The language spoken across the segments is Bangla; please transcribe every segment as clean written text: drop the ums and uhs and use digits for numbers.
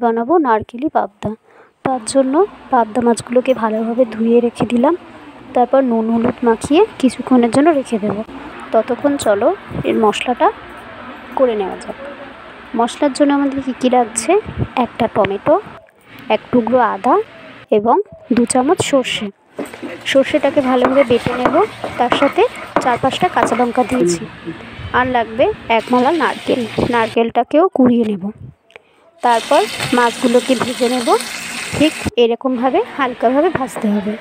বানাবো নারকেলি পাবদা। তার জন্য পাবদা মাছগুলোকে ভালোভাবে ধুয়ে রেখে দিলাম। তারপর নুন হলুদ মাখিয়ে কিছুক্ষণের জন্য রেখে দেবো। ততক্ষণ চলো এর মশলাটা করে নেওয়া যাক। মশলার জন্য আমাদের কী কী লাগছে: একটা টমেটো, এক টুকরো আদা এবং 2 চামচ সর্ষে। সর্ষেটাকে ভালোভাবে বেটে নেব। তার সাথে 4-5টা কাঁচা লঙ্কা দিয়েছি। আর লাগবে 1 মালা নারকেল। নারকেলটাকেও কুড়িয়ে নেব। তারপর মাছগুলোকে ভেজে নেব। ঠিক এরকমভাবে হালকাভাবে ভাজতে হবে।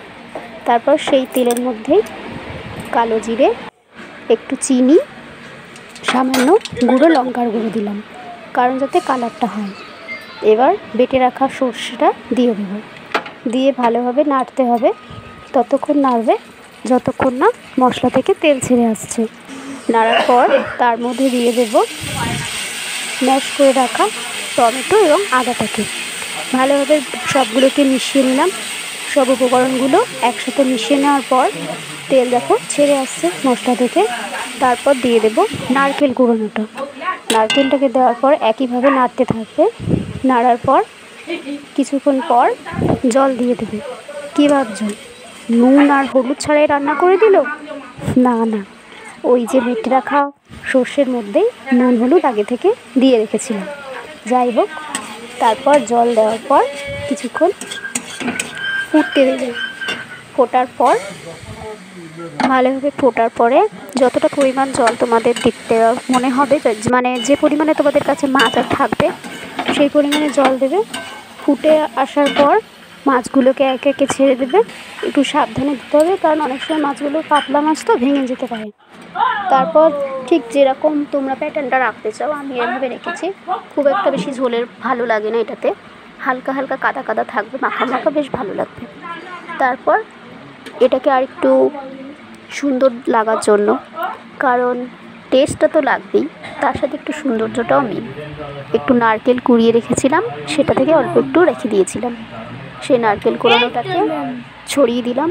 তারপর সেই তেলের মধ্যেই কালো জিরে, একটু চিনি, সামান্য গুঁড়ো লঙ্কার গুঁড়ো দিলাম, কারণ যাতে কালারটা হয়। এবার বেটে রাখা সর্ষেটা দিয়ে দেব। দিয়ে ভালোভাবে নাড়তে হবে। ততক্ষণ নাড়বে যতক্ষণ না মশলা থেকে তেল ছেড়ে আসছে। নাড়ার পর তার মধ্যে দিয়ে দেব ম্যাশ করে রাখা টমেটো এবং আদাটাকে। ভালোভাবে সবগুলোকে মিশিয়ে নিলাম। সব উপকরণগুলো একসাথে মিশিয়ে নেওয়ার পর তেল দেখো ছেড়ে আসছে মশলা থেকে। তারপর দিয়ে দেব নারকেল কুড়োনোটা। নারকেলটাকে দেওয়ার পর একইভাবে নাড়তে থাকবে। নাড়ার পর কিছুক্ষণ পর জল দিয়ে দেবে। কী ভাবছো, নুন আর হলুদ ছাড়াই রান্না করে দিল? না না, ওই যে বেটে রাখা সর্ষের মধ্যেই নুন হলুদ আগে থেকে দিয়ে রেখেছিলাম। যাই হোক, তারপর জল দেওয়ার পর কিছুক্ষণ ফুটতে দেবে। ফোটার পর ভালোভাবে ফোটার পরে যতটা পরিমাণ জল তোমাদের দিতে মনে হবে, মানে যে পরিমাণে তোমাদের কাছে মাছ আর থাকবে সেই পরিমাণে জল দেবে। ফুটে আসার পর মাছগুলোকে একে একে ছেড়ে দেবে। একটু সাবধানে দিতে হবে, কারণ অনেক সময় মাছগুলো পাতলা মাছ তো ভেঙে যেতে পারে। তারপর ঠিক যেরকম তোমরা প্যাটার্নটা রাখতে চাও আমি এভাবে রেখেছি। খুব একটা বেশি ঝোলের ভালো লাগে না এটাতে, হালকা হালকা কাদা কাদা থাকবে, মাখা মাখা বেশ ভালো লাগবে। তারপর এটাকে আর একটু সুন্দর লাগার জন্য, কারণ টেস্টটা তো লাগবেই, তার সাথে একটু সৌন্দর্যটাও মেন, একটু নারকেল কুড়িয়ে রেখেছিলাম, সেটা থেকে অল্প একটু রেখে দিয়েছিলাম। সেই নারকেল কুড়ানোটাকে ছড়িয়ে দিলাম।